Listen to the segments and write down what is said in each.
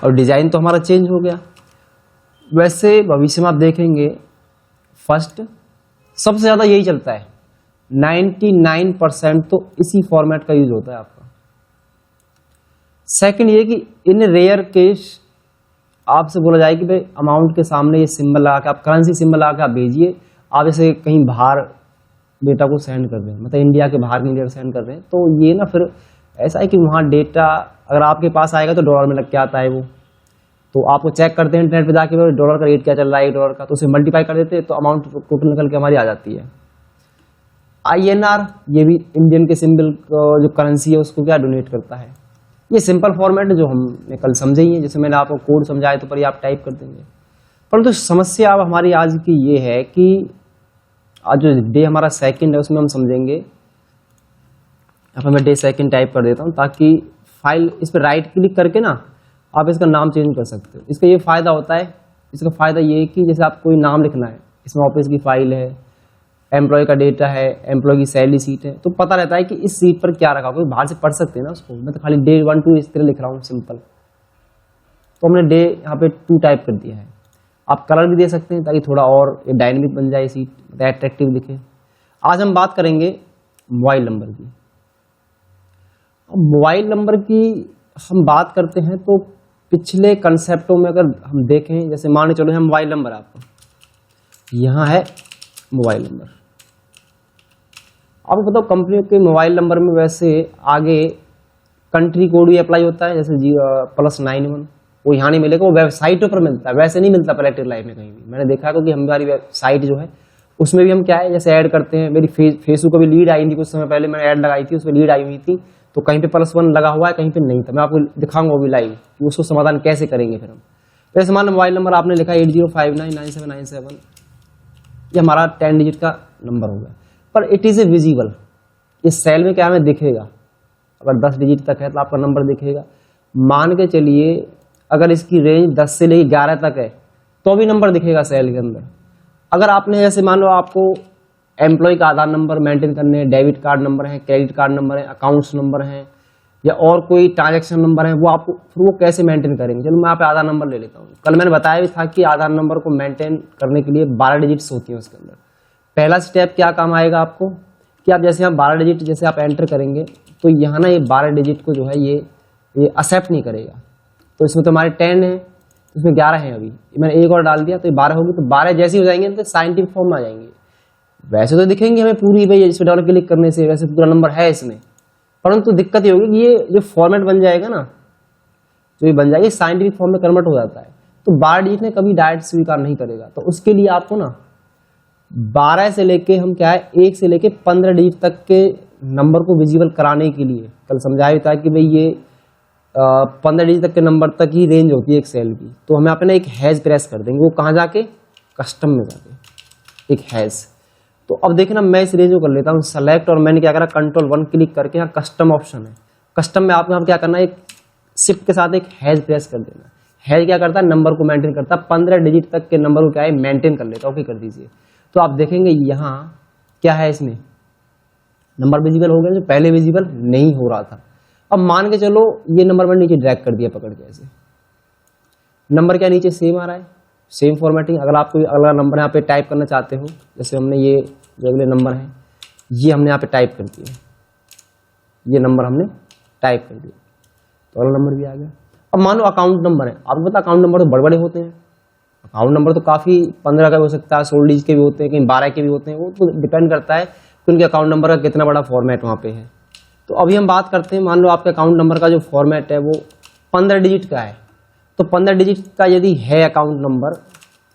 और डिजाइन तो हमारा चेंज हो गया। वैसे भविष्य में आप देखेंगे फर्स्ट सबसे ज्यादा यही चलता है, 99% तो इसी फॉर्मेट का यूज होता है आपका। सेकंड ये कि इन रेयर केस आपसे बोला जाए कि भाई अमाउंट के सामने ये सिंबल लगा के आप करेंसी सिंबल लगा के आप भेजिए, आप इसे कहीं बाहर डेटा को सेंड कर रहे हैं, मतलब इंडिया के बाहर नहीं सेंड कर रहे हैं, तो ये ना फिर ऐसा है कि वहाँ डेटा अगर आपके पास आएगा तो डॉलर में लग के आता है वो, तो आपको चेक करते हैं इंटरनेट पे जाके डॉलर का रेट क्या चल रहा है डॉलर का, तो उसे मल्टीप्लाई कर देते हैं तो अमाउंट टोटल निकल के हमारी आ जाती है। INR ये भी इंडियन के सिंबल जो करेंसी है उसको क्या डोनेट करता है। ये सिंपल फॉर्मेट जो हमने कल समझे ही है, जैसे मैंने आपको कोड समझाया तो पर आप टाइप कर देंगे। परंतु समस्या अब हमारी आज की ये है कि आज जो डे हमारा सेकंड है उसमें हम समझेंगे, अब मैं डे सेकंड टाइप कर देता हूँ ताकि फाइल इस पर राइट क्लिक करके ना आप इसका नाम चेंज कर सकते हो। इसका ये फायदा होता है, इसका फायदा ये है कि जैसे आप कोई नाम लिखना है, इसमें ऑफिस की फाइल है, एम्प्लॉय का डेटा है, एम्प्लॉय की सैलरी सीट है, तो पता रहता है कि इस सीट पर क्या रखा, कोई बाहर से पढ़ सकते हैं ना उसको। मैं तो खाली डे 1 2 इस तरह लिख रहा हूँ सिंपल, तो हमने डे यहाँ पे 2 टाइप कर दिया है। आप कलर भी दे सकते हैं ताकि थोड़ा और डायनेमिक बन जाए सीट, अट्रैक्टिव दिखे। आज हम बात करेंगे मोबाइल नंबर की। अब मोबाइल नंबर की हम बात करते हैं तो पिछले कंसेप्टों में अगर हम देखें, जैसे मान के चलो है मोबाइल नंबर, आपका यहाँ है मोबाइल नंबर। आपको बताओ कंपनी के मोबाइल नंबर में वैसे आगे कंट्री कोड भी अप्लाई होता है, जैसे +91 वो यहाँ नहीं मिलेगा, वो वेबसाइटों पर मिलता है, वैसे नहीं मिलता प्रैक्टिकल लाइफ में कहीं भी। मैंने देखा क्योंकि हमारी वेबसाइट जो है उसमें भी हम क्या है जैसे ऐड करते हैं, मेरी फेसबुक का भी लीड आई थी कुछ समय पहले, मैंने ऐड लगाई थी, उसमें लीड आई हुई थी, तो कहीं पे +1 लगा हुआ है कहीं पे नहीं था। मैं आपको दिखाऊंगा वो भी लाइव कि उसको समाधान कैसे करेंगे फिर हम। जैसे मान मोबाइल नंबर आपने लिखा 80599797, ये हमारा 10 डिजिट का नंबर होगा, पर इट इज ए विजिबल, इस सेल में क्या हमें दिखेगा, अगर 10 डिजिट तक है तो आपका नंबर दिखेगा। मान के चलिए अगर इसकी रेंज 10 से लेकर 11 तक है तो भी नंबर दिखेगा सेल के अंदर। अगर आपने जैसे मान लो आपको एम्प्लॉय का आधार नंबर मेंटेन करने हैं, डेबिट कार्ड नंबर है, क्रेडिट कार्ड नंबर है, अकाउंट्स नंबर है, या और कोई ट्रांजैक्शन नंबर है, वो आपको फिर वो कैसे मेंटेन करेंगे। चलो मैं यहाँ पे आधार नंबर ले लेता हूँ। कल मैंने बताया भी था कि आधार नंबर को मेंटेन करने के लिए 12 डिजिट्स होती हैं उसके अंदर। पहला स्टेप क्या काम आएगा आपको कि आप जैसे यहाँ 12 डिजिट जैसे आप एंटर करेंगे तो यहाँ ना ये 12 डिजिट को जो है ये एक्सेप्ट नहीं करेगा। तो इसमें तो हमारे 10 है, इसमें 11 है, अभी मैंने एक और डाल दिया तो ये 12 होगी। तो 12 जैसे हो जाएंगे तो साइंटिफिक फॉर्म में आ जाएंगे। वैसे तो दिखेंगे हमें पूरी, भाई इस पर डबल क्लिक करने से वैसे पूरा नंबर है इसमें, परंतु दिक्कत ये होगी कि ये जो फॉर्मेट बन जाएगा ना, जो ये बन जाएगी साइंटिफिक फॉर्म में कन्वर्ट हो जाता है, तो 12 डिजिट ने कभी डायरेक्ट स्वीकार नहीं करेगा। तो उसके लिए आपको ना 12 से लेके हम क्या है 1 से लेके 15 डिजिट तक के नंबर को विजिबल कराने के लिए कल समझाया था कि भाई ये 15 डिजिट तक के नंबर तक ही रेंज होती है एक सेल की। तो हमें अपने एक हैज प्रेस कर देंगे, वो कहाँ जाके कस्टम में जाके एक हैज। तो अब देखना मैं इस रेंज को कर लेता हूँ सेलेक्ट, और मैंने क्या करा Ctrl+1 क्लिक करके यहाँ कस्टम ऑप्शन है, कस्टम में आपको यहाँ क्या करना है एक शिफ्ट के साथ एक हैज प्रेस कर देना। हैज क्या करता है नंबर को मेंटेन करता है, 15 डिजिट तक के नंबर को क्या है मेंटेन कर लेता है। ओके कर दीजिए। तो आप देखेंगे यहाँ क्या है, इसमें नंबर विजिबल हो गया जो पहले विजिबल नहीं हो रहा था। अब मान के चलो ये नंबर मैंने नीचे ड्रैग कर दिया पकड़ के, ऐसे नंबर क्या नीचे सेम आ रहा है, सेम फॉर्मेटिंग। अगर आप कोई अगला नंबर यहाँ पे टाइप करना चाहते हो, जैसे हमने ये जो अगले नंबर है ये हमने यहाँ पे टाइप कर दिया, ये नंबर हमने टाइप कर दिया तो अगला नंबर भी आ गया। अब मान लो अकाउंट नंबर है, आपको पता अकाउंट नंबर तो बड़े बड़े होते हैं, अकाउंट नंबर तो काफ़ी 15 का भी हो सकता है, 16 डिजिट के भी होते हैं, कहीं 12 के भी होते हैं, वो तो डिपेंड करता है कि उनके अकाउंट नंबर का कितना बड़ा फॉर्मेट वहाँ पे है। तो अभी हम बात करते हैं, मान लो आपके अकाउंट नंबर का जो फॉर्मेट है वो 15 डिजिट का है, तो 15 डिजिट का यदि है अकाउंट नंबर,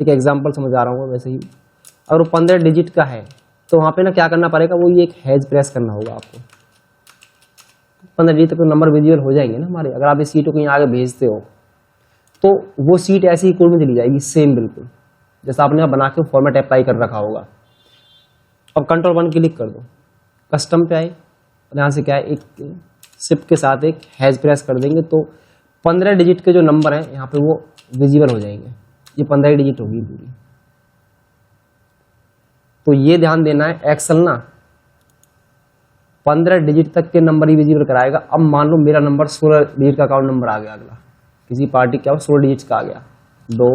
एक एग्जांपल समझ आ रहा हूँ वैसे ही, अगर वो 15 डिजिट का है तो वहाँ पे ना क्या करना पड़ेगा, वो ये एक हैज प्रेस करना होगा आपको। 15 डिजिट तक तो नंबर विजिबल हो जाएंगे ना हमारे। अगर आप इस सीट को कहीं आगे भेजते हो तो वो सीट ऐसे ही कोड में चली जाएगी सेम बिल्कुल जैसा आपने बना के फॉर्मेट अप्लाई कर रखा होगा। अब Ctrl+1 क्लिक कर दो, कस्टम पे आए और यहाँ से क्या है एक शिफ्ट के साथ एक हैज प्रेस कर देंगे तो 15 डिजिट के जो नंबर हैं यहाँ पे वो विजिबल हो जाएंगे। ये 15 डिजिट होगी पूरी। तो ये ध्यान देना है, एक्सेल ना 15 डिजिट तक के नंबर ही विजिबल कराएगा। अब मान लो मेरा नंबर 16 डिजिट का अकाउंट नंबर आ गया अगला, किसी पार्टी क्या हो 16 डिजिट्स का आ गया, 2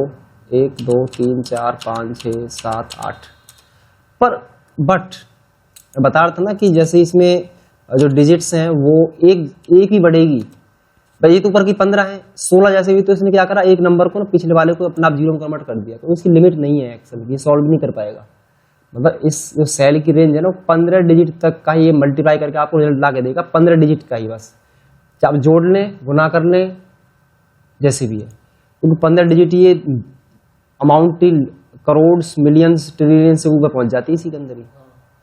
1 2 3 4 5 6 7 8। पर बट बता रहा था ना कि जैसे इसमें जो डिजिट्स हैं वो एक ही बढ़ेगी भाई, ये तो ऊपर की 15 है, 16 जैसे भी, तो इसने क्या करा एक नंबर को ना पिछले वाले को अपना आप जीरो में कन्वर्ट कर दिया, तो उसकी लिमिट नहीं है एक्सेल, ये सॉल्व नहीं कर पाएगा। मतलब इस जो सेल की रेंज है ना 15 डिजिट तक का ये मल्टीप्लाई करके आपको रिजल्ट ला के देगा, 15 डिजिट का ही बस, चाहे आप जोड़ लें गुना कर लें जैसे भी है, क्योंकि 15 डिजिट ये अमाउंट करोड़ मिलियंस ट्रिलियन से ऊपर पहुंच जाती है इसी के अंदर ही,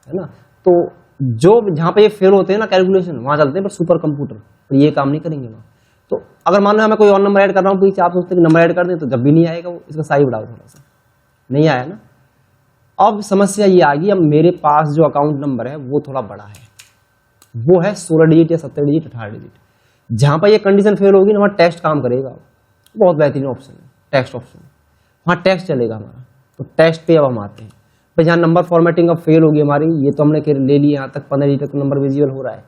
है ना। तो जो जहां पे ये फेल होते हैं ना कैलकुलेशन, वहां चलते हैं पर सुपर कंप्यूटर, तो ये काम नहीं करेंगे वहां। तो अगर मान लो मैं कोई और नंबर ऐड कर रहा हूँ तो आप सोचते हैं कि नंबर ऐड कर दें, तो जब भी नहीं आएगा वो, इसका साइज बढ़ाओ थोड़ा सा, नहीं आया ना। अब समस्या ये आ गई, अब मेरे पास जो अकाउंट नंबर है वो थोड़ा बड़ा है, वो है 16 डिजिट या 17 डिजिट 18 डिजिट। जहां पर ये कंडीशन फेल होगी ना वहां टेक्स्ट काम करेगा, बहुत बेहतरीन ऑप्शन है टेक्स्ट ऑप्शन, वहां टेक्स्ट चलेगा हमारा। तो टेक्स्ट पे अब हम आते हैं भाई, जहाँ नंबर फॉर्मेटिंग अब फेल होगी हमारी, ये तो हमने ले लिया यहाँ तक 15 डिजिट तक नंबर विजुअल हो रहा है।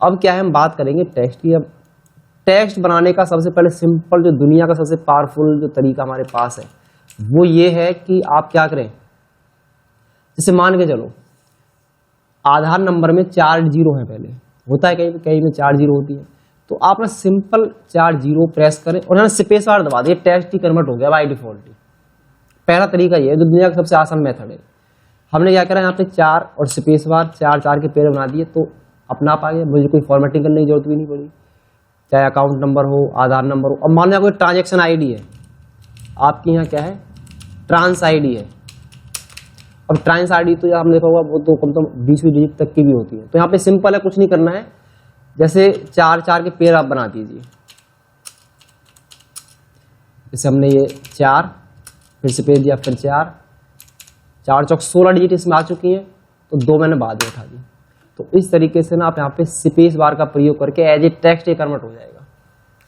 अब क्या है, हम बात करेंगे टेक्स्ट की। अब टेक्स्ट बनाने का सबसे पहले सिंपल, जो दुनिया का सबसे पावरफुल जो तरीका हमारे पास है वो ये है कि आप क्या करें, जैसे मान के चलो आधार नंबर में 4 जीरो है, पहले होता है कहीं कहीं में 4 जीरो होती है, तो आप ना सिंपल 4 जीरो प्रेस करें और स्पेस बार दबा दें, टेक्स्ट ही कन्वर्ट हो गया बाई डिफॉल्ट ही। पहला तरीका ये है जो दुनिया का सबसे आसान मेथड है। हमने क्या करा, यहाँ पे 4 और स्पेस बार 4 के पेड़ बना दिए, तो अपना आप आ गया, मुझे कोई फॉर्मेटिंग करने की जरूरत भी नहीं पड़ी, चाहे अकाउंट नंबर हो आधार नंबर हो। अब मान लो कोई ट्रांजेक्शन आईडी है, आपके यहाँ क्या है ट्रांस आईडी है। अब ट्रांस आईडी तो आपने देखा होगा वो तो कम से कम 20 डिजिट तक की भी होती है। तो यहाँ पे सिंपल है, कुछ नहीं करना है, जैसे 4 के पेड़ आप बना दीजिए। जैसे हमने ये 4 फिर से पेड़ दिया, फिर 4 चौक 16 डिजिट इसमें आ चुकी हैं, तो 2 मैंने बाद में उठा दी। तो इस तरीके से ना आप यहाँ पे स्पेस बार का प्रयोग करके एज ए टेक्स्ट ये कन्वर्ट हो जाएगा,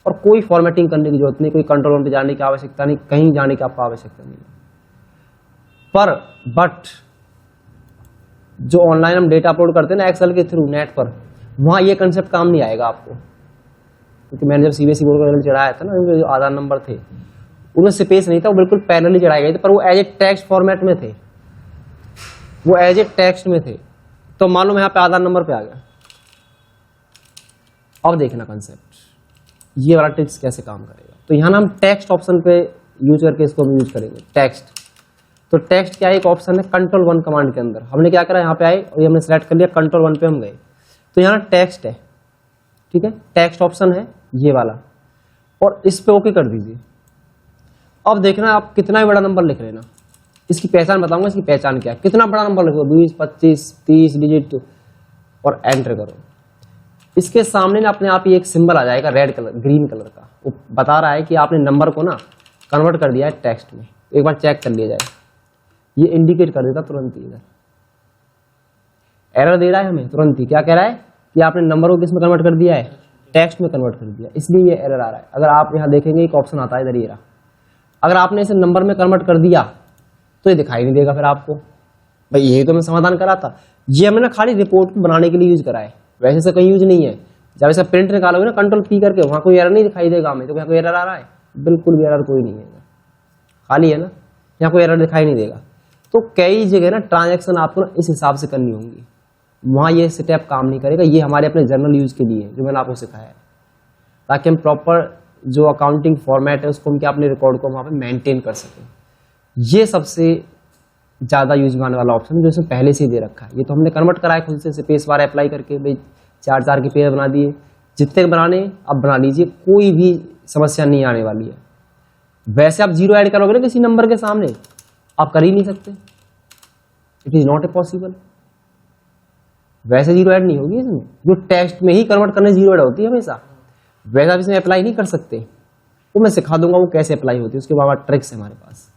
और कोई फॉर्मेटिंग करने की जरूरत नहीं, कोई कंट्रोल रूम पे जाने की आवश्यकता नहीं, कहीं जाने की आपको आवश्यकता नहीं। पर बट जो ऑनलाइन हम डेटा अपलोड करते हैं ना एक्सेल के थ्रू नेट पर, वहां ये कंसेप्ट काम नहीं आएगा आपको, क्योंकि मैंने जब सीबीएसई बोर्ड का रिजल्ट चढ़ाया था ना, उनके जो आधार नंबर थे उनमें स्पेस नहीं था, वो बिल्कुल पैरेलली चढ़ाए गए थे, पर वो एज ए टेक्स्ट फॉर्मेट में थे, वो एज ए टेक्स्ट में थे। तो मान लो मैं यहाँ पे आधार नंबर पे आ गया, अब देखना कंसेप्ट ये वाला ट्रिक्स कैसे काम करेगा। तो यहाँ ना हम टेक्स्ट ऑप्शन पे यूज करके इसको हम यूज करेंगे टेक्स्ट। तो टेक्स्ट क्या है, एक ऑप्शन है कंट्रोल 1 कमांड के अंदर, हमने क्या करा यहाँ पे आए और ये हमने सेलेक्ट कर लिया, कंट्रोल 1 पे हम गए, तो यहाँ टेक्स्ट है, ठीक है, टेक्स्ट ऑप्शन है ये वाला, और इस पे ओके कर दीजिए। अब देखना आप कितना ही बड़ा नंबर लिख लेना, इसकी पहचान बताऊंगा, इसकी पहचान क्या है, कितना बड़ा नंबर लिखो 20 25 30 डिजिट, और एंटर करो। इसके सामने ना अपने आप ही एक सिंबल आ जाएगा रेड कलर ग्रीन कलर का, वो बता रहा है कि आपने नंबर को ना कन्वर्ट कर दिया है टेक्स्ट में। एक बार चेक कर लिया जाए, ये इंडिकेट कर देता तुरंत ही, इधर एरर दे रहा है हमें तुरंत ही, क्या कह रहा है कि आपने नंबर को किसमें कन्वर्ट कर दिया है, टेक्स्ट में कन्वर्ट कर दिया, इसलिए ये एरर आ रहा है। अगर आप यहाँ देखेंगे एक ऑप्शन आता है इधर, ये रहा, अगर आपने इसे नंबर में कन्वर्ट कर दिया तो ये दिखाई नहीं देगा फिर आपको, भाई यही तो मैं समाधान करा था। ये हमने खाली रिपोर्ट को बनाने के लिए यूज करा है, वैसे से कहीं यूज नहीं है। जब इसका प्रिंट निकालोगे ना कंट्रोल P करके, वहां कोई एरर नहीं दिखाई देगा हमें, तो यहाँ कोई एरर आ रहा है, बिल्कुल भी एरर कोई नहीं है, खाली है ना, यहाँ कोई एरर दिखाई नहीं देगा। तो कई जगह ना ट्रांजेक्शन आपको ना इस हिसाब से करनी होंगी, वहां ये स्टेप काम नहीं करेगा, ये हमारे अपने जर्नल यूज के लिए जो मैंने आपको सिखाया है, ताकि हम प्रॉपर जो अकाउंटिंग फॉर्मेट है उसको हम क्या अपने रिकॉर्ड को वहां पे मेंटेन कर सकें। ये सबसे ज्यादा यूज में आने वाला ऑप्शन जो इसमें पहले से ही दे रखा है। ये तो हमने कन्वर्ट करा है खुद से स्पेस बार अप्लाई करके, भाई 4 के पेयर बना दिए, जितने बनाने अब बना लीजिए, कोई भी समस्या नहीं आने वाली है। वैसे आप जीरो ऐड करोगे ना किसी नंबर के सामने, आप कर ही नहीं सकते, it is not a possible, वैसे जीरो ऐड नहीं होगी इसमें, जो टेक्स्ट में ही कन्वर्ट करने जीरो ऐड होती है हमेशा, वैसे आप इसमें अप्लाई नहीं कर सकते। वो मैं सिखा दूंगा वो कैसे अप्लाई होती है, उसके बाद ट्रिक्स है हमारे पास।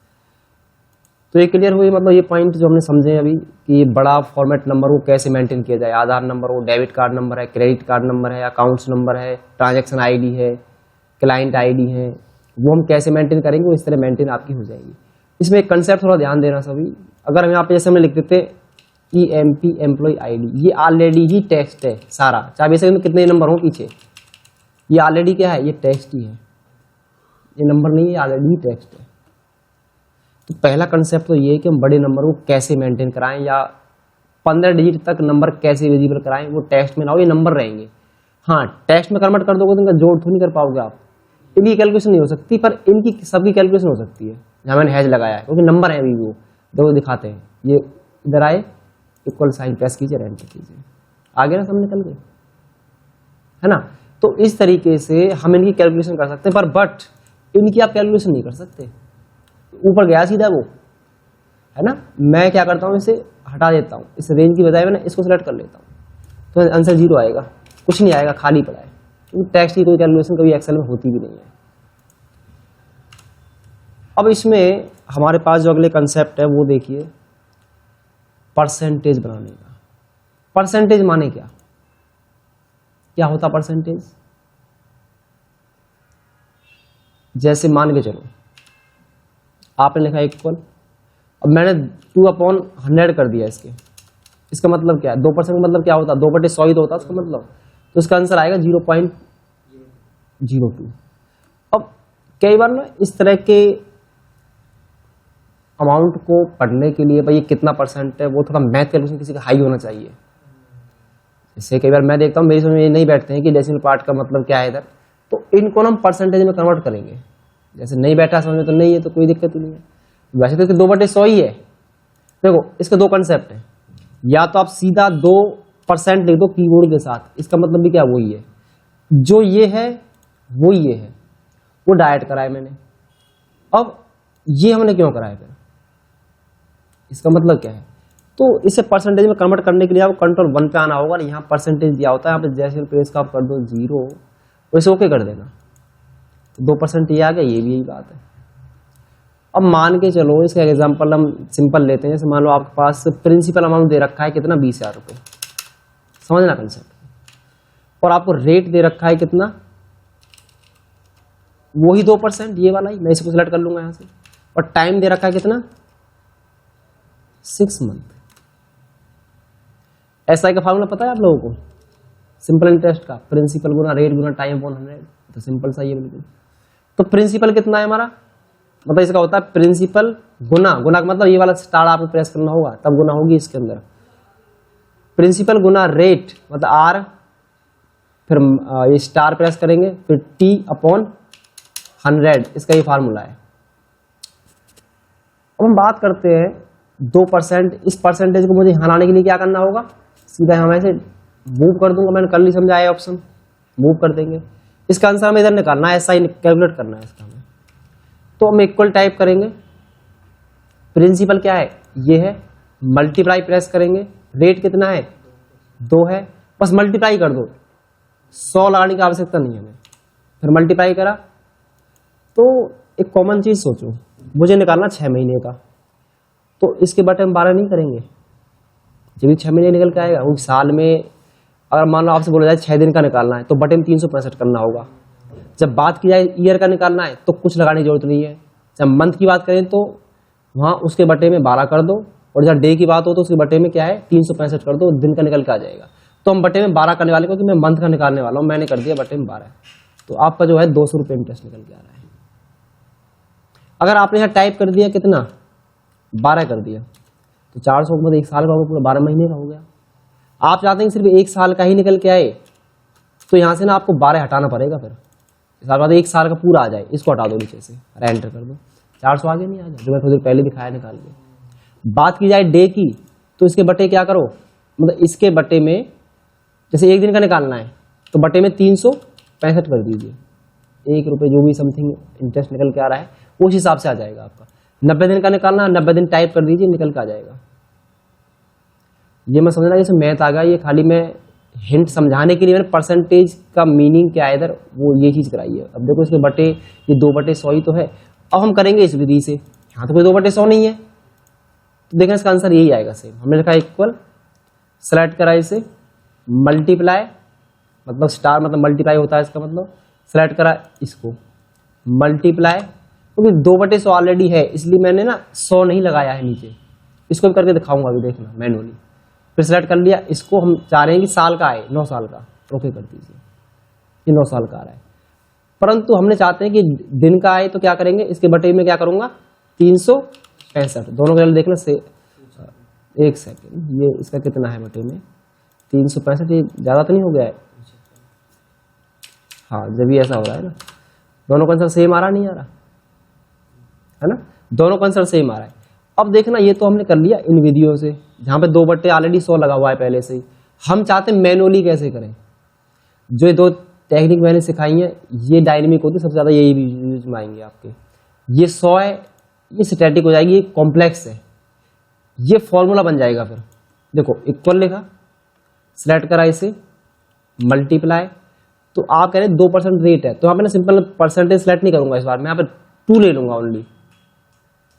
तो ये क्लियर हुई, मतलब ये पॉइंट जो हमने समझे अभी कि बड़ा फॉर्मेट नंबर को कैसे मेंटेन किया जाए, आधार नंबर हो, डेबिट कार्ड नंबर है, क्रेडिट कार्ड नंबर है, अकाउंट्स नंबर है, ट्रांजैक्शन आईडी है, क्लाइंट आईडी है, वो हम कैसे मेंटेन करेंगे, वो इस तरह मेंटेन आपकी हो जाएगी। इसमें एक कंसेप्ट थोड़ा ध्यान देना सभी, अगर हम यहाँ पे जैसे हमने लिख देते EMP एम्प्लॉय आईडी, ये ऑलरेडी ही टेक्स्ट है सारा, चाहे बेसिक कितने नंबर हो पीछे, ये ऑलरेडी क्या है, ये टेक्स्ट ही है, ये नंबर नहीं है, ऑलरेडी टेक्स्ट है। तो पहला कंसेप्ट तो ये है कि हम बड़े नंबर को कैसे मेंटेन कराएं या 15 डिजिट तक नंबर कैसे विजिबल कराएं, वो टेक्स्ट में ना हो, ये नंबर रहेंगे। हाँ, टेक्स्ट में कन्वर्ट कर दोगे तो इनका जोड़ तो नहीं कर पाओगे आप, इनकी कैलकुलेशन नहीं हो सकती, पर इनकी सबकी कैलकुलेशन हो सकती है। यहाँ मैंने हैज लगाया है क्योंकि नंबर है अभी वो, देखो दिखाते हैं। ये इधर आए, इक्वल साइन प्रेस कीजिए, एंटर कीजिए, आगे ना सब निकल गए, है ना। तो इस तरीके से हम इनकी कैलकुलेशन कर सकते हैं, पर बट इनकी आप कैलकुलेशन नहीं कर सकते। ऊपर गया सीधा वो, है ना। मैं क्या करता हूँ, इसे हटा देता हूँ, इस रेंज की बजाय मैं इसको सेलेक्ट कर लेता हूँ, तो आंसर 0 आएगा, कुछ नहीं आएगा, खाली पड़ा है, क्योंकि टेक्स्ट की कोई कैलकुलेशन कभी एक्सेल में होती भी नहीं है। अब इसमें हमारे पास जो अगले कंसेप्ट है वो देखिए, परसेंटेज बनाने का। परसेंटेज माने क्या, क्या होता परसेंटेज? जैसे मान के चलो आपने लिखा इक्वल, अब मैंने 2/100 कर दिया इसका मतलब क्या है? 2% का मतलब क्या होता है? 2/100 ही तो होता है उसका मतलब, तो इसका आंसर आएगा 0.02। अब कई बार ना इस तरह के अमाउंट को पढ़ने के लिए भाई ये कितना परसेंट है, वो थोड़ा मैथ कैलकुलेशन किसी का हाई होना चाहिए। इससे कई बार मैं देखता हूँ मेरी समझ में ये नहीं बैठते हैं कि डेसिमल पार्ट का मतलब क्या है इधर, तो इनको हम परसेंटेज में कन्वर्ट करेंगे। जैसे नहीं बैठा समझ में तो नहीं है, तो कोई दिक्कत ही नहीं है। वैसे तो 2/100 ही है। देखो इसके दो कंसेप्ट है, या तो आप सीधा 2% लिख दो कीबोर्ड के साथ, इसका मतलब भी क्या वही है, जो ये है वो ये है, वो डायरेक्ट कराया मैंने। अब ये हमने क्यों कराया फिर, इसका मतलब क्या है? तो इसे परसेंटेज में कन्वर्ट करने के लिए आपको कंट्रोल 1 पे आना होगा। यहाँ परसेंटेज दिया होता है, यहाँ पे जैसे प्रेस का आप कर दो 0, वैसे ओके कर देना, तो 2% ये आ गया, ये भी यही बात है। अब मान के चलो इसका एग्जांपल हम सिंपल लेते हैं, जैसे मान लो आपके पास प्रिंसिपल अमाउंट दे रखा है कितना, 20,000 रुपये, समझना कंसेप्ट, और आपको रेट दे रखा है कितना, वही 2%, ये वाला ही, मैं इसको सिलेक्ट कर लूंगा यहाँ से, और टाइम दे रखा है कितना, 6 मंथ। एसआई का फार्मूला पता है आप लोगों को, सिंपल इंटरेस्ट का, प्रिंसिपल गुना रेट गुना टाइम अपॉन 100, तो सिंपल सा ही है बिल्कुल। तो प्रिंसिपल कितना है हमारा, मतलब इसका होता है प्रिंसिपल गुना, गुना का मतलब ये वाला स्टार आपको प्रेस करना होगा तब गुना होगी इसके अंदर, प्रिंसिपल गुना रेट मतलब आर, फिर ये स्टार प्रेस करेंगे, फिर टी अपॉन 100, इसका ये फार्मूला है। अब हम बात करते हैं 2%, इस परसेंटेज को मुझे यहाँ लाने के लिए क्या करना होगा, सीधा हम ऐसे मूव कर दूंगा, मैंने कल ही समझाया ऑप्शन, मूव कर देंगे, इसका आंसर हमें इधर निकालना है, ऐसा ही कैलकुलेट करना है इसका हमें। तो हम इक्वल टाइप करेंगे, प्रिंसिपल क्या है, ये है, मल्टीप्लाई प्रेस करेंगे, रेट कितना है 2 है, बस मल्टीप्लाई कर दो, 100 लगाने की आवश्यकता नहीं है हमें। फिर मल्टीप्लाई करा, तो एक कॉमन चीज सोचो, मुझे निकालना 6 महीने का, तो इसके बटे हम 12 नहीं करेंगे, जब 6 महीने निकल के आएगा, वो साल में अगर मान लो आपसे बोला जाए 6 दिन का निकालना है तो बटे में 365 करना होगा। जब बात की जाए ईयर का निकालना है तो कुछ लगाने की जरूरत नहीं है। जब मंथ की बात करें तो वहां उसके बटे में 12 कर दो, और जब डे की बात हो तो उसके बटे में क्या है 365 कर दो, दिन का निकल के आ जाएगा। तो हम बटे में 12 करने वाले, क्योंकि मैं मंथ का निकालने वाला हूँ, मैंने कर दिया बटे में 12, तो आपका जो है 200 रुपये इंटरेस्ट निकल के आ रहा है। अगर आपने यहाँ टाइप कर दिया कितना 12 कर दिया, तो 400 मतलब 1 साल का होगा, पूरा 12 महीने का हो गया। आप चाहते हैं सिर्फ 1 साल का ही निकल के आए, तो यहाँ से ना आपको 12 हटाना पड़ेगा, फिर इस बार 1 साल का पूरा आ जाए, इसको हटा दो नीचे से, एंटर कर दो, 400 आगे नहीं आ जाए, जो मैं थोड़ी देर पहले दिखाया निकाल के। बात की जाए डे की, तो इसके बटे क्या करो, मतलब इसके बटे में जैसे 1 दिन का निकालना है तो बटे में 365 कर दीजिए, 1 रुपये जो भी समथिंग इंटरेस्ट निकल के आ रहा है उस हिसाब से आ जाएगा आपका। 90 दिन का निकालना, 90 दिन टाइप कर दीजिए, निकल के आ जाएगा। ये मैं समझना जैसे मैथ आ गया, ये खाली मैं हिंट समझाने के लिए मैंने परसेंटेज का मीनिंग क्या है इधर वो ये चीज कराई है। अब देखो इसके बटे, ये 2/100 ही तो है। अब हम करेंगे इस विधि से, यहाँ तो कोई 2/100 नहीं है, तो देखें इसका आंसर यही आएगा सेम। हमने लिखा इक्वल, सेलेक्ट करा इसे, मल्टीप्लाई मतलब स्टार मतलब मल्टीप्लाई होता है इसका मतलब, सेलेक्ट करा इसको मल्टीप्लाई, क्योंकि 2/100 ऑलरेडी है इसलिए मैंने ना 100 नहीं लगाया है नीचे, इसको भी करके दिखाऊंगा अभी, देखना मैनुअली। फिर सेलेक्ट कर लिया इसको, हम चाह रहे हैं कि साल का आए, 9 साल का, ओके कर दीजिए, ये 9 साल का आ रहा है। परंतु हमने चाहते हैं कि दिन का आए तो क्या करेंगे, इसके बटे में क्या करूंगा 365, दोनों को देखना से। एक सेकेंड, ये इसका कितना है बटे में 365, ये ज्यादा तो नहीं हो गया है? हाँ, जब भी ऐसा हो रहा है ना, दोनों का आंसर सेम आ रहा नहीं आ रहा है ना, दोनों का आंसर सेम आ रहा है। अब देखना, ये तो हमने कर लिया इन विधियों से, जहां पे 2 बट्टे ऑलरेडी 100 लगा हुआ है पहले से ही। हम चाहते हैं मैनुअली कैसे करें। जो 2 टेक्निक मैंने सिखाई है ये डायनेमिक होती है, सबसे ज्यादा यही यूज में आएंगे आपके। ये 100 है, ये स्टैटिक हो जाएगी, ये कॉम्प्लेक्स है, ये फॉर्मूला बन जाएगा। फिर देखो इक्वल लिखा, सिलेक्ट करा इसे, मल्टीप्लाई, तो आप कह रहे हैं 2% रेट है, तो यहाँ पे ना सिंपल परसेंटेज सिलेक्ट नहीं करूंगा इस बार, मैं यहाँ पे 2 ले लूंगा, ओनली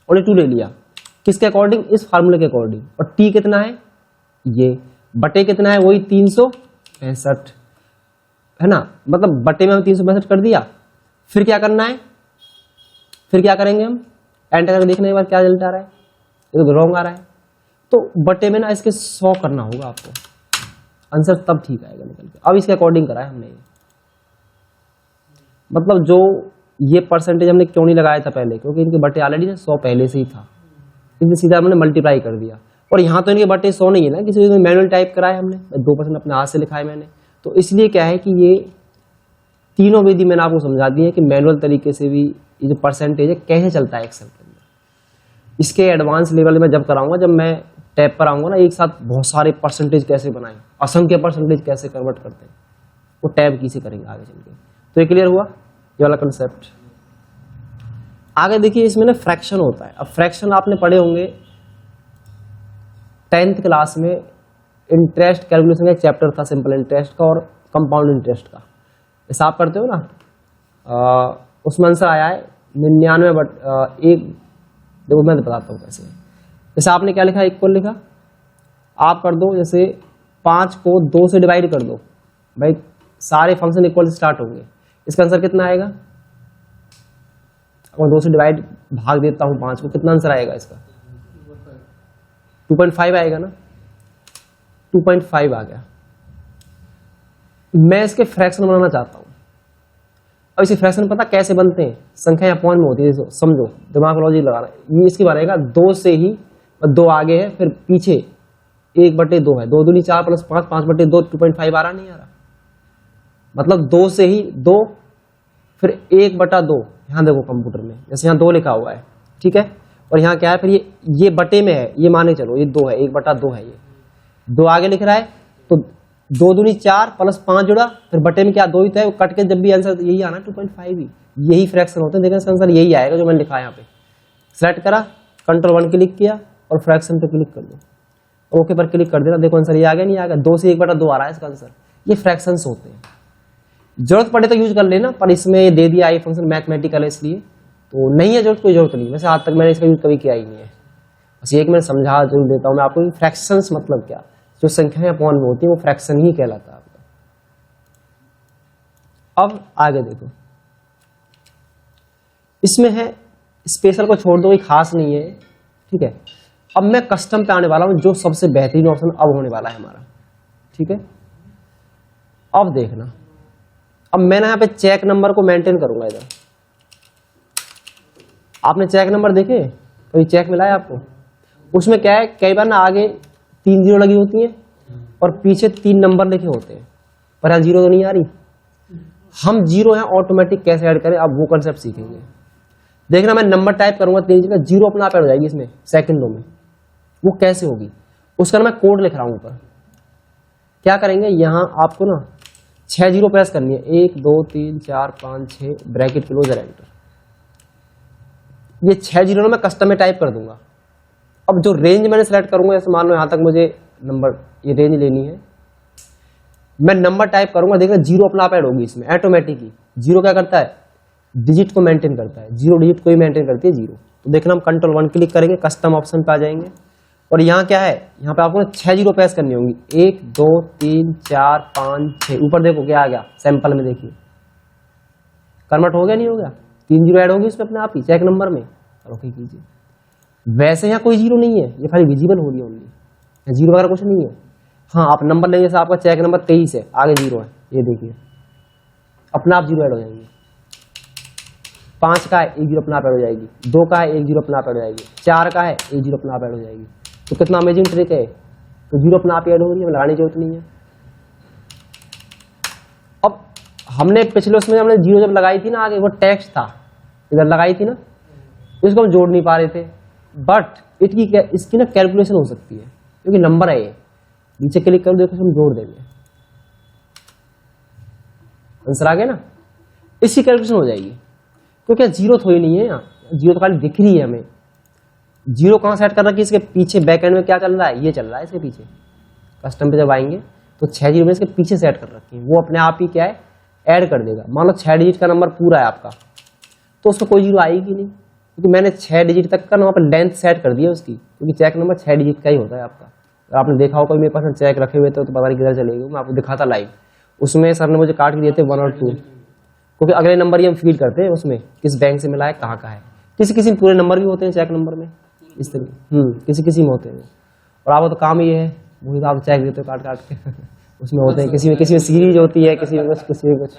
2 ले लिया। किसके अकॉर्डिंग, इस फार्मूले के अकॉर्डिंग। और टी कितना है, ये बटे कितना है, वही 365 है ना, मतलब बटे में हम 365 कर दिया। फिर क्या करना है, फिर क्या करेंगे हम, एंटर करके देखने के बाद क्या रिजल्ट आ रहा है, ये तो रॉन्ग आ रहा है, तो बटे में ना इसके 100 करना होगा आपको, आंसर तब ठीक आएगा निकल के। अब इसके अकॉर्डिंग करा है हमने, मतलब जो ये परसेंटेज हमने क्यों नहीं लगाया था पहले, क्योंकि इनके बटे ऑलरेडी ना 100 पहले से ही था, इसलिए सीधा हमने मल्टीप्लाई कर दिया। और यहाँ तो इनके बटे 100 नहीं है ना, किसी ने मैनुअल टाइप करा है हमने, 2% अपने हाथ से लिखा है मैंने, तो इसलिए क्या है कि ये तीनों विधि मैंने आपको समझा दी है कि मैनुअल तरीके से भी ये जो परसेंटेज है कैसे चलता है एक्सेल के अंदर। इसके एडवांस लेवल में जब कराऊंगा, जब मैं टैब पर आऊंगा ना, एक साथ बहुत सारे परसेंटेज कैसे बनाएं, असंख्य परसेंटेज कैसे कन्वर्ट करते हैं, वो टैब की से करेंगे आगे चल के। तो ये क्लियर हुआ ये वाला कंसेप्ट। आगे देखिए, इसमें ना फ्रैक्शन होता है। अब फ्रैक्शन आपने पढ़े होंगे 10th क्लास में, इंटरेस्ट कैलकुलेशन का एक चैप्टर था, सिंपल इंटरेस्ट का और कंपाउंड इंटरेस्ट का, हिसाब करते हो ना, उसमें आंसर आया है 99 बट एक, देखो मैं बताता हूँ कैसे। जैसे आपने क्या लिखा, इक्वल लिखा, आप कर दो जैसे 5 को 2 से डिवाइड कर दो, भाई सारे फंक्शन इक्वल से स्टार्ट होंगे, इसका आंसर कितना आएगा। अगर 2 से डिवाइड भाग देता हूं 5 को, कितना आंसर आएगा इसका, 2.5 आएगा ना, 2.5 आ गया। मैं इसके फ्रैक्शन बनाना चाहता हूं। अब इसे फ्रैक्शन पता कैसे बनते हैं, संख्या अपॉन में होती है, समझो, दिमाग लॉजिक लगाना। ये इसकी बनेगा 2 से ही, 2 आगे है, फिर पीछे 1/2 है, 2 दूनी 4 + 5, 5/2, 2.5 आ रहा नहीं आ रहा, मतलब 2 से ही 2, फिर 1/2, यहाँ देखो कंप्यूटर में जैसे यहाँ 2 लिखा हुआ है, ठीक है, और यहाँ क्या है, फिर ये बटे में है, ये माने चलो ये 2 है, 1/2 है, ये 2 आगे लिख रहा है, तो 2 दूनी 4 + 5 जुड़ा, फिर बटे में क्या 2 ही था, वो कट के जब भी आंसर यही आना 2.5 ही, यही फ्रैक्शन होते हैं। देखिए इसका आंसर यही आएगा जो मैंने लिखा है यहाँ पे। सेलेक्ट करा, Ctrl 1 क्लिक किया और फ्रैक्शन पे क्लिक कर दो, ओके पर क्लिक कर देना, देखो आंसर ये आ गया, नहीं आ गया, 2 से 1/2 आ रहा है इसका आंसर। ये फ्रैक्शंस होते हैं, जरूरत पड़े तो यूज कर लेना, पर इसमें ये दे दिया, आई फंक्शन मैथमेटिकल है इसलिए, तो नहीं है जरूरत, कोई जरूरत नहीं। वैसे आज तक मैंने इसका यूज कभी किया ही नहीं है, बस एक मैं समझा जरूर देता हूँ मैं आपको, फ्रैक्शंस मतलब क्या, जो संख्याएं अपॉन में होती है वो फ्रैक्शन ही कहलाता है आपका। अब आगे देखो, इसमें है स्पेशल को छोड़ दो, कोई खास नहीं है, ठीक है। अब मैं कस्टम पे आने वाला हूं, जो सबसे बेहतरीन ऑप्शन अब होने वाला है हमारा, ठीक है। अब देखना, अब मैं ना यहाँ पे चेक नंबर को मेंटेन करूंगा इधर। आपने चेक नंबर देखे, कभी चेक मिला है आपको, उसमें क्या है, कई बार ना आगे 3 जीरो लगी होती है और पीछे 3 नंबर लिखे होते हैं, पर यहाँ जीरो तो नहीं आ रही। हम जीरो यहाँ ऑटोमेटिक कैसे ऐड करें, अब वो कंसेप्ट सीखेंगे। देखना, मैं नंबर टाइप करूंगा 3 जगह, जीरो अपना आप ऐड हो जाएगी इसमें सेकंडों में, वो कैसे होगी उसका मैं कोड लिख रहा हूं ऊपर। क्या करेंगे, यहाँ आपको ना 6 जीरो प्रेस करनी है, 1 2 3 4 5 6 ब्रैकेट क्लोजर एंटर। ये 6 जीरो ना मैं कस्टम में टाइप कर दूंगा। अब जो रेंज मैंने सेलेक्ट करूंगा, जैसे मान लो यहां तक मुझे नंबर ये रेंज लेनी है, मैं नंबर टाइप करूंगा, देखना जीरो अपना आप ऐड होगी इसमें ऑटोमेटिक ही। जीरो क्या करता है, डिजिट को मेंटेन करता है, जीरो डिजिट को ही मेंटेन करती है जीरो। तो देखना, हम Ctrl 1 क्लिक करेंगे, कस्टम ऑप्शन पे आ जाएंगे, और यहाँ क्या है, यहाँ पे आपको 6 जीरो प्रेस करनी होंगी, 1 2 3 4 5 6। ऊपर देखो क्या आ गया, सैंपल में देखिए कन्वर्ट हो गया, नहीं हो गया, 3 जीरो ऐड होगी इसमें अपने आप ही चेक नंबर में। ओके कीजिए, वैसे यहाँ कोई जीरो नहीं है, ये खाली विजिबल हो रही है ओनली, जीरो वगैरह कुछ नहीं है। हाँ, आप नंबर लेंगे, जैसे आपका चेक नंबर 23 है, आगे जीरो है, ये देखिए अपने आप जीरो ऐड हो जाएंगे। 5 का है, एक जीरो अपना आप ऐड हो जाएगी। 2 का है, एक जीरो अपना आप ऐड हो जाएगी। 4 का है, एक जीरो अपना आप ऐड हो जाएगी। तो कितना अमेजिंग ट्रिक है, तो जीरो अपना आप ऐड हो रही है, लगाने की जरूरत नहीं है। अब हमने पिछले उसमें हमने जीरो जब लगाई थी ना, आगे वो टेक्स्ट था, इधर लगाई थी ना, इसको हम जोड़ नहीं पा रहे थे, बट इसकी ना कैलकुलेशन हो सकती है क्योंकि नंबर है ये। नीचे क्लिक कर देखो, हम जोड़ देंगे, आंसर आ गया ना, इसकी कैलकुलेशन हो जाएगी। क्योंकि जीरो थोड़ी नहीं है यहाँ, जीरो तो खाली दिख रही है हमें। जीरो कहाँ सेट कर रखी है, इसके पीछे बैक एंड में क्या चल रहा है, ये चल रहा है इसके पीछे। कस्टम पे जब आएंगे तो 6 जीरो में इसके पीछे सेट कर रखी है, वो अपने आप ही क्या है ऐड कर देगा। मान लो 6 डिजिट का नंबर पूरा है आपका, तो उसमें कोई जीरो आएगी नहीं, क्योंकि मैंने 6 डिजिट तक का वहाँ पर लेंथ सेट कर दी है उसकी, क्योंकि चेक नंबर 6 डिजिट का ही होता है आपका। अगर आपने देखा होगा मेरे पास चेक रखे हुए थे तो पता नहीं किधर चले गए, मैं आपको दिखाता लाइव। उसमें सर ने मुझे काट के दिए थे 1 और 2, क्योंकि अगले नंबर ही हम फीड करते हैं उसमें, किस बैंक से मिला है, कहाँ का है। किसी किसी में पूरे नंबर भी होते हैं चेक नंबर में, इस तरह किसी किसी में होते हैं। और आपको तो काम ये है, वही तो आप चेक देते हो काट काट के उसमें होते हैं, किसी में सीरीज होती है, किसी में कुछ, किसी में कुछ।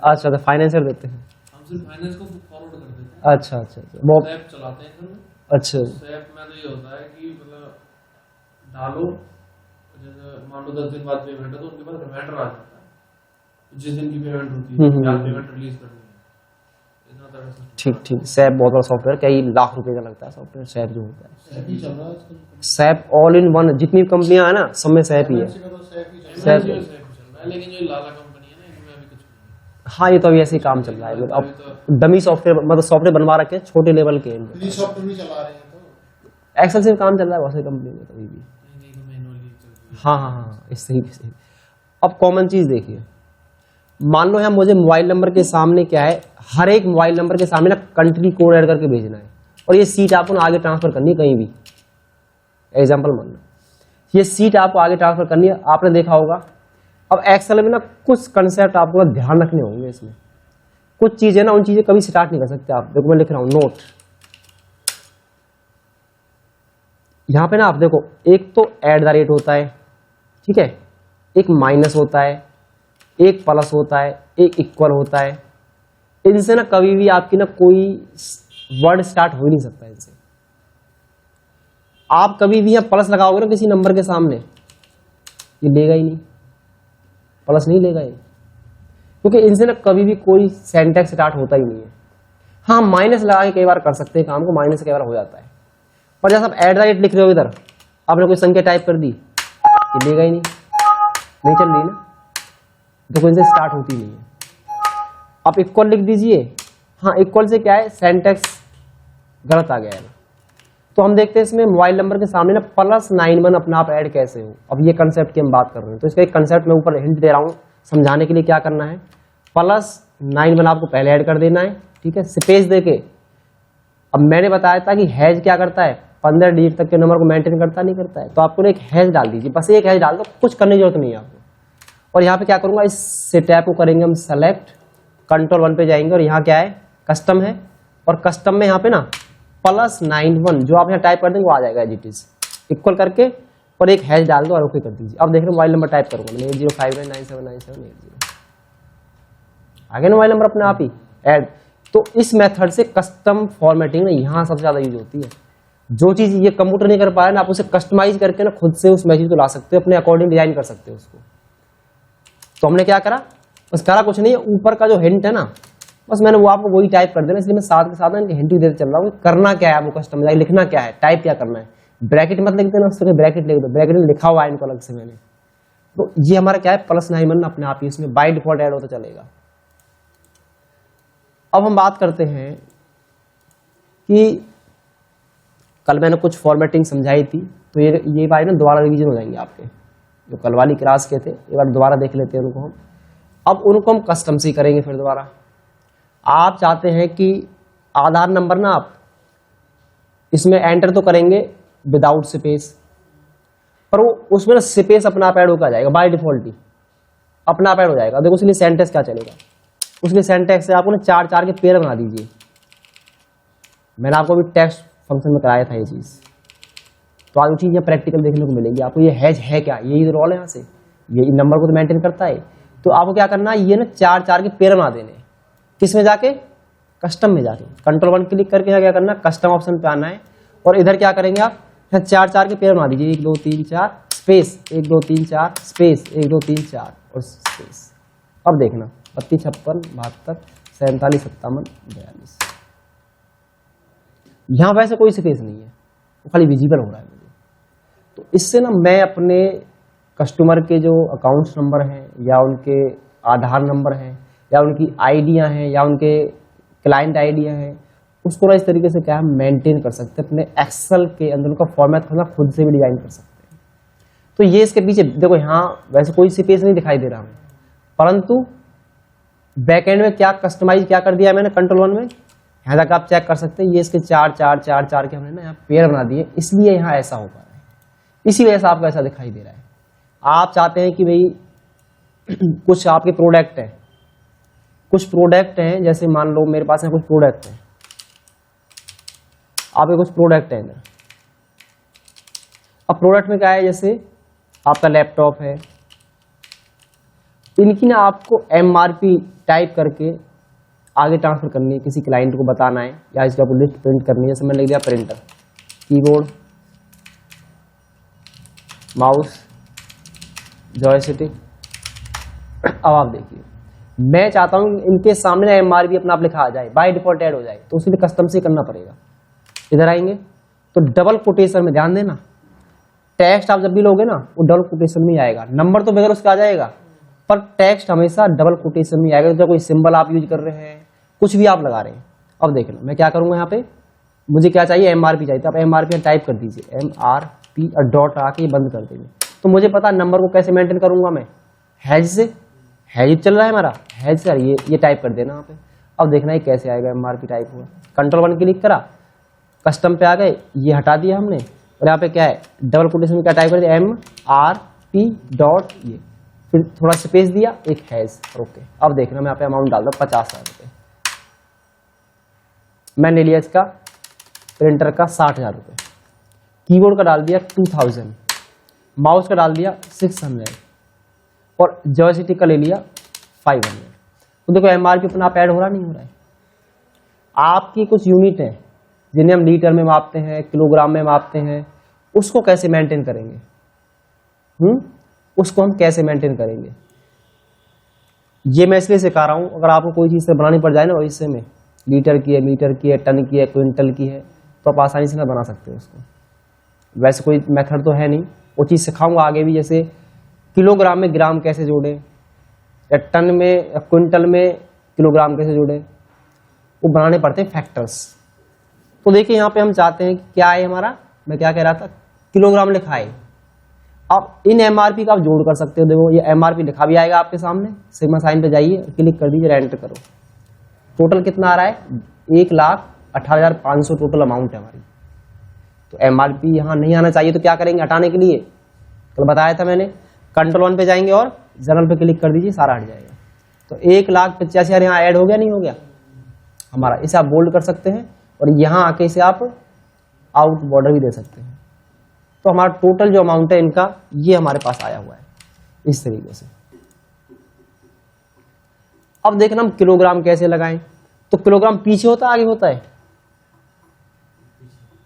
अच्छा, तो फाइनेंसर देते हैं, हम सिर्फ फाइनेंस को फॉरवर्ड कर देते हैं। अच्छा अच्छा अच्छा, वो ऐप चलाते हैं घर में। अच्छा ऐप में तो ये होता है कि मतलब डालो, जैसे मान लो 10 दिन बाद पेमेंट है तो उनके पास रिमाइंडर आ जाता है जिस दिन की पेमेंट होती है, या पेमेंट रिलीज करनी है। इतना तगड़ा सिस्टम। ठीक ठीक। सैप बहुत बड़ा सॉफ्टवेयर, कई लाख रुपए का लगता है सॉफ्टवेयर सैप जो होता है। सैप ही चल रहा है आजकल। सैप ऑल इन वन, जितनी कंपनियां है ना सब में सैप ही है। सैप सैप चल रहा है, लेकिन जो लाला कंपनी है ना, इनमें अभी कुछ नहीं हाँ, ये तो अभी ऐसे ही काम चल रहा है। अब डमी सॉफ्टवेयर, मतलब सॉफ्टवेयर बनवा रखे हैं छोटे लेवल के, फ्री सॉफ्टवेयर भी चला रहे हैं तो एक्सेल से काम चल रहा है बहुत सारी कंपनी में तो अभी भी। नहीं, तो मैनुअली चल रही है। हाँ हाँ हाँ, इस तरीके से। अब कॉमन चीज देखिए, मान लो यहाँ मुझे मोबाइल नंबर के सामने क्या है, हर एक मोबाइल नंबर के सामने ना कंट्री कोड ऐड करके भेजना है, और ये सीट आपको आगे ट्रांसफर करनी है कहीं भी। एग्जांपल मान लो ये सीट आपको आगे ट्रांसफर करनी है, आपने देखा होगा। अब एक्सेल में ना कुछ कंसेप्ट आपको ध्यान रखने होंगे, इसमें कुछ चीजें ना, उन चीजें कभी स्टार्ट नहीं कर सकते आप। देखो मैं लिख रहा हूं नोट, यहां पे ना आप देखो, एक तो एट द रेट होता है, ठीक है, एक माइनस होता है, एक प्लस होता है, एक इक्वल होता है। इनसे ना कभी भी आपकी ना कोई वर्ड स्टार्ट हो ही नहीं सकता इनसे। आप कभी भी यहाँ प्लस लगाओगे ना किसी नंबर के सामने, ये लेगा ही नहीं, प्लस नहीं लेगा ये, क्योंकि इनसे ना कभी भी कोई सेंटेक्स स्टार्ट होता ही नहीं है। हाँ, माइनस लगा के कई बार कर सकते हैं काम को, माइनस कई बार हो जाता है, पर जब आप एट द रेट लिख रहे हो इधर, आपने कोई संख्या टाइप कर दी, ये लेगा ही नहीं चल रही ना, देखो इनसे स्टार्ट होती नहीं है। आप इक्वल लिख दीजिए, हाँ इक्वल से क्या है, सेंटेक्स गलत आ गया है ना। तो हम देखते हैं इसमें मोबाइल नंबर के सामने ना +91 अपना आप ऐड कैसे हो। अब ये कंसेप्ट की हम बात कर रहे हैं, तो इसका एक कंसेप्ट मैं ऊपर हिंट दे रहा हूँ समझाने के लिए। क्या करना है, +91 आपको पहले ऐड कर देना है, ठीक है, स्पेस देके। अब मैंने बताया था कि हैज क्या करता है, 15 डिजिट तक के नंबर को मेंटेन करता नहीं करता है, तो आपको एक हैज डाल दीजिए, बस एक हैज डाल दो, कुछ करने की जरूरत नहीं है आपको। और यहाँ पे क्या करूंगा, इस टैब को करेंगे हम सेलेक्ट, कंट्रोल 1 पे जाएंगे, और यहाँ क्या है, कस्टम है, और कस्टम में यहाँ पे ना +91 जो आप यहाँ टाइप कर देंगे वो आ जाएगा एज इट इज, इक्वल करके, और एक हैश डाल दो और ओके कर दीजिए। अब देख रहे मोबाइल नंबर टाइप करूंगा मैं, 8059979780, आ गया ना मोबाइल नंबर अपने आप ही ऐड। तो इस मेथड से कस्टम फॉर्मेटिंग ना यहाँ सबसे ज्यादा यूज होती है। जो चीज ये कंप्यूटर नहीं कर पाया ना, आप उसे कस्टमाइज करके ना खुद से उस मैसेज को ला सकते हो, अपने अकॉर्डिंग डिजाइन कर सकते हो उसको। तो हमने क्या करा, बस करा कुछ नहीं, ऊपर का जो हिंट है ना, बस मैंने वो आपको वही टाइप कर देना, इसलिए मैं साथ के साथ हिंट भी देते चल रहा हूँ। करना क्या है आपको, कस्टमाइज लिखना क्या है, टाइप क्या करना है। ब्रैकेट मत लिख देना, उसके ब्रैकेट लिख दो, ब्रैकेट में लिखा हुआ है इनको अलग से मैंने। तो ये हमारा क्या है, +91 अपने आप ही इसमें बाय डिफॉल्ट ऐड होता चलेगा। अब हम बात करते हैं कि कल मैंने कुछ फॉर्मेटिंग समझाई थी, तो ये बात ना दोबारा रिवीजन हो जाएंगे आपके, जो कल वाली क्लास के थे, एक बार दोबारा देख लेते हैं उनको हम। अब उनको हम कस्टम से करेंगे फिर दोबारा। आप चाहते हैं कि आधार नंबर ना आप इसमें एंटर तो करेंगे विदाउट स्पेस, पर वो उसमें ना स्पेस अपना आप ऐड होकर जाएगा, बाय डिफॉल्ट ही अपना आप ऐड हो जाएगा। देखो उसके लिए सेंटेक्स क्या चलेगा, उसके सेंटेक्स से आपको ना 4-4 के पेयर बना दीजिए। मैंने आपको अभी टेक्स्ट फंक्शन में कराया था ये चीज, तो आज चीज यहाँ प्रैक्टिकल देखने को मिलेगी आपको। ये हैज है क्या, यही रोल है यहाँ से, ये नंबर को तो मेंटेन करता है। तो आपको क्या करना है, ये ना 4-4 के पेयर बना देने, किसमें जाके, कस्टम में जाके कंट्रोल 1 क्लिक करके क्या करना, कस्टम ऑप्शन पे आना है और इधर क्या करेंगे आप, 4 के पेयर बना दीजिए, 1 2 3 4 स्पेस 1 2 3 4 स्पेस 1 2 3 4 और स्पेस। अब देखना 32 56 72 47 57 42, यहां वैसे कोई स्पेस नहीं है, वो खाली विजिबल हो रहा है मुझे। तो इससे ना मैं अपने कस्टमर के जो अकाउंट्स नंबर हैं या उनके आधार नंबर हैं या उनकी आईडियां हैं या उनके क्लाइंट आईडियां हैं, उसको ना इस तरीके से क्या हम मेंटेन कर सकते हैं अपने एक्सेल के अंदर, उनका फॉर्मेट करना खुद से भी डिजाइन कर सकते हैं। तो ये इसके पीछे देखो, यहाँ वैसे कोई स्पेस नहीं दिखाई दे रहा हमें, परंतु बैकएंड में क्या कस्टमाइज क्या कर दिया है मैंने कंट्रोल 1 में, यहाँ तक आप चेक कर सकते हैं। ये इसके 4 4 4 4 के हमने ना यहाँ पेयर बना दिए, इसलिए यहाँ ऐसा हो पा रहा है, इसी वजह से आपको ऐसा दिखाई दे रहा है। आप चाहते हैं कि भाई कुछ आपके प्रोडक्ट हैं, कुछ प्रोडक्ट हैं, जैसे मान लो मेरे पास है कुछ प्रोडक्ट हैं, आपके कुछ प्रोडक्ट हैं इधर। अब प्रोडक्ट में क्या है, जैसे आपका लैपटॉप है, इनकी ना आपको MRP टाइप करके आगे ट्रांसफर करनी है, किसी क्लाइंट को बताना है या इसकी आपको लिस्ट प्रिंट करनी है। जैसे मैंने लिख दिया प्रिंटर, कीबोर्ड, माउस, जॉयस्टिक। अब आप देखिए, मैं चाहता हूं इनके सामने ना MRP अपना आप लिखा आ जाए, बाय डिफॉल्ट ऐड हो जाए, तो उसके लिए कस्टम से करना पड़ेगा। इधर आएंगे तो डबल कोटेशन में ध्यान देना, टेक्स्ट आप जब भी लोगे ना वो डबल कोटेशन में आएगा, नंबर तो बगैर उसका आ जाएगा पर टेक्स्ट हमेशा डबल कोटेशन में आएगा। जब कोई सिंबल आप यूज कर रहे हैं, कुछ भी आप लगा रहे हैं। अब देख लो मैं क्या करूंगा, यहाँ पे मुझे क्या चाहिए, MRP चाहिए, तो आप MRP टाइप कर दीजिए, MRP और डॉट आके बंद कर देंगे। तो मुझे पता नंबर को कैसे मेंटेन करूंगा मैं, हैज से, हैज चल रहा है हमारा, हैज से ये टाइप कर देना यहाँ पे। अब देखना है कैसे आएगा, MRP टाइप हुआ, कंट्रोल 1 क्लिक करा, कस्टम पे आ गए, ये हटा दिया हमने और यहाँ पे क्या है डबल कोटेशन में क्या टाइप कर दिया, MRP डॉट, ये फिर थोड़ा स्पेस दिया, एक हैज, ओके। अब देखना मैं यहाँ पे अमाउंट डाल दूं 50,000 रुपये, मैंने लिया इसका प्रिंटर का 60,000 रुपये, कीबोर्ड का डाल दिया 2000, माउस का डाल दिया 600 और जॉयस्टिक का ले लिया 500। तो देखो MRP अपना आप ऐड हो रहा नहीं हो रहा है। आपकी कुछ यूनिट है जिन्हें हम लीटर में मापते हैं, किलोग्राम में मापते हैं, उसको कैसे मेंटेन करेंगे, उसको हम कैसे मेंटेन करेंगे, ये मैं इसलिए सिखा रहा हूं। अगर आपको कोई चीज से बनानी पड़ जाए ना भविष्य में, लीटर की है, मीटर की है, टन की है, क्विंटल की है, तो आप आसानी से ना बना सकते हो उसको। वैसे कोई मेथड तो है नहीं, वो चीज सिखाऊंगा आगे भी, जैसे किलोग्राम में ग्राम कैसे जोड़े, या टन में या क्विंटल में किलोग्राम कैसे जोड़े, वो बनाने पड़ते हैं फैक्टर्स। तो देखिए यहाँ पे हम चाहते हैं कि क्या है हमारा, मैं क्या कह रहा था, किलोग्राम लिखा है। अब इन MRP का आप जोड़ कर सकते हो, देखो ये MRP लिखा भी आएगा आपके सामने, सिग्मा साइन पे जाइए, क्लिक कर दीजिए, एंटर करो, टोटल कितना आ रहा है, 1,18,500 टोटल अमाउंट है हमारी। तो MRP यहाँ नहीं आना चाहिए, तो क्या करेंगे हटाने के लिए, तो बताया था मैंने, कंट्रोल 1 पे जाएंगे और जनरल पे क्लिक कर दीजिए, सारा हट जाएगा। तो 1,85,000 यहाँ ऐड हो गया, नहीं हो गया हमारा, इसे आप बोल्ड कर सकते हैं और यहाँ आके इसे आप आउट बॉर्डर भी दे सकते हैं। तो हमारा टोटल जो अमाउंट है इनका, ये हमारे पास आया हुआ है इस तरीके से। अब देखना हम किलोग्राम कैसे लगाएं, तो किलोग्राम पीछे होता है आगे होता है,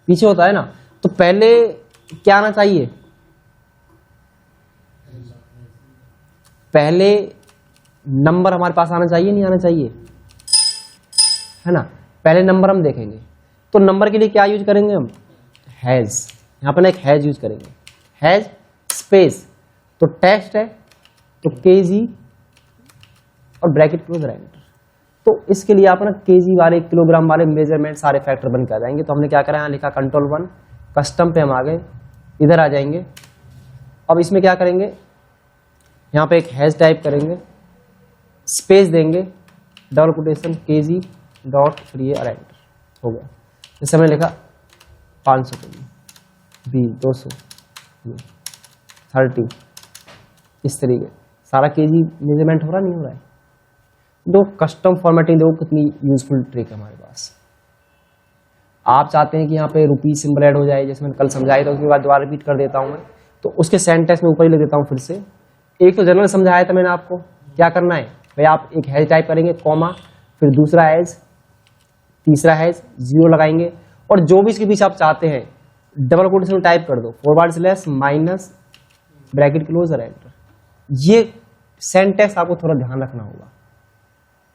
पीछे होता है ना। तो पहले क्या आना चाहिए, पहले नंबर हमारे पास आना चाहिए, नहीं आना चाहिए, है ना। पहले नंबर हम देखेंगे, तो नंबर के लिए क्या यूज करेंगे हम, हैज, यहां पर ना एक हैज यूज करेंगे, हैज स्पेस, तो टेक्स्ट है तो केजी और ब्रैकेट क्लोज एंटर। तो इसके लिए आप ना केजी वाले, किलोग्राम वाले मेजरमेंट सारे फैक्टर बन के आ जाएंगे। तो हमने क्या करा, यहाँ लिखा कंट्रोल 1, कस्टम पे हम आ गए, इधर आ जाएंगे। अब इसमें क्या करेंगे, यहाँ पे एक हैज टाइप करेंगे, स्पेस देंगे, डबल कोटेशन, केजी डॉट, फिर ये एंटर, हो गया। जैसे हमने लिखा 500 केजी, 20, 200, 30, इस तरीके सारा केजी मेजरमेंट हो रहा नहीं हो रहा है। दो कस्टम फॉर्मेटिंग, देखो कितनी यूजफुल ट्रिक है हमारे पास। आप चाहते हैं कि यहाँ पे रुपीज सिंबल ऐड हो जाए, जैसे मैंने कल समझाया था, उसके बाद दोबारा रिपीट कर देता हूँ मैं, तो उसके सेंटेंस में ऊपर ही लिख देता हूँ फिर से। एक तो जनरल समझाया था मैंने आपको, क्या करना है भाई, आप एक हैज टाइप करेंगे, कॉमा, फिर दूसरा हैज, तीसरा हैज 0 लगाएंगे, और जो भी इसके पीछे आप चाहते हैं डबल कोटेशन में टाइप कर दो, forward slash minus bracket closure enter. ये सिंटैक्स आपको थोड़ा ध्यान रखना होगा,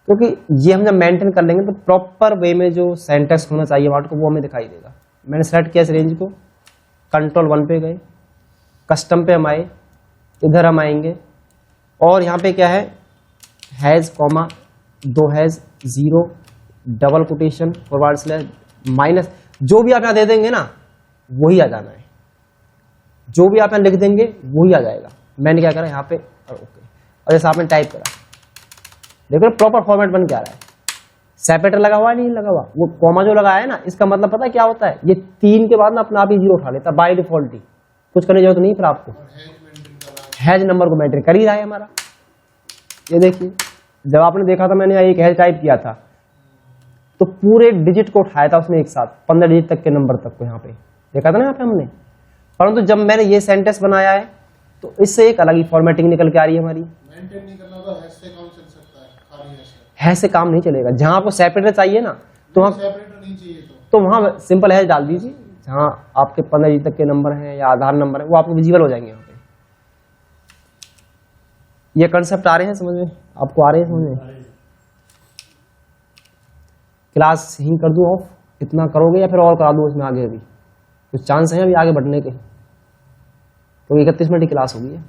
क्योंकि ये हम जब मेंटेन कर लेंगे तो प्रॉपर वे में जो सिंटैक्स होना चाहिए वाट को वो हमें दिखाई देगा। मैंने सेलेक्ट किया इस रेंज को, कंट्रोल 1 पे गए, कस्टम पे हम आए, इधर हम आएंगे और यहाँ पे क्या है has comma 2 has 0 double quotation forward slash minus, जो भी आप यहाँ दे देंगे ना वही आ जाना है, जो भी आप यहाँ लिख देंगे वही आ जाएगा। मैंने क्या करा यहाँ पे और ओके, और जैसा आपने टाइप करा देखो प्रॉपर फॉर्मेट बन के आ रहा है। सेपरेटर लगा हुआ है नहीं लगा हुआ, वो कॉमा जो लगाया है ना इसका मतलब पता है क्या होता है, ये 3 के बाद ना अपना आप ही 0 उठा लेता बाय डिफॉल्ट ही, कुछ करने की जरूरत नहीं फिर आपको। हैज नंबर को मेंटेन कर ही रहा है हमारा। ये देखिए जब आपने देखा था मैंने एक हैज टाइप किया था तो पूरे डिजिट को उठाया था उसने एक साथ 15 डिजिट तक के नंबर तक को यहाँ पे देखा था ना यहाँ पे हमने, परंतु जब मैंने ये सेंटेंस बनाया है तो इससे एक अलग ही फॉर्मेटिंग निकल के आ रही है हमारी। मेंटेन नहीं करना तो हैश से काम चल सकता है, खाली हैश से हैश से काम नहीं चलेगा, जहां आपको सेपरेटर चाहिए ना तो वहाँ सेपरेटर नहीं चाहिए तो वहाँ सिंपल हैश डाल दीजिए, जहां आपके 15 डिजिट तक के नंबर हैं या आधार नंबर है वो आपको विजिबल हो जाएंगे यहाँ पे। ये कंसेप्ट आ रहे हैं समझ में, आपको आ रहे हैं समझ में? क्लास ही कर दूं ऑफ, इतना करोगे या फिर और करा दूं इसमें आगे? अभी कुछ चांस है अभी आगे बढ़ने के, तो 31 मिनट की क्लास होगी है।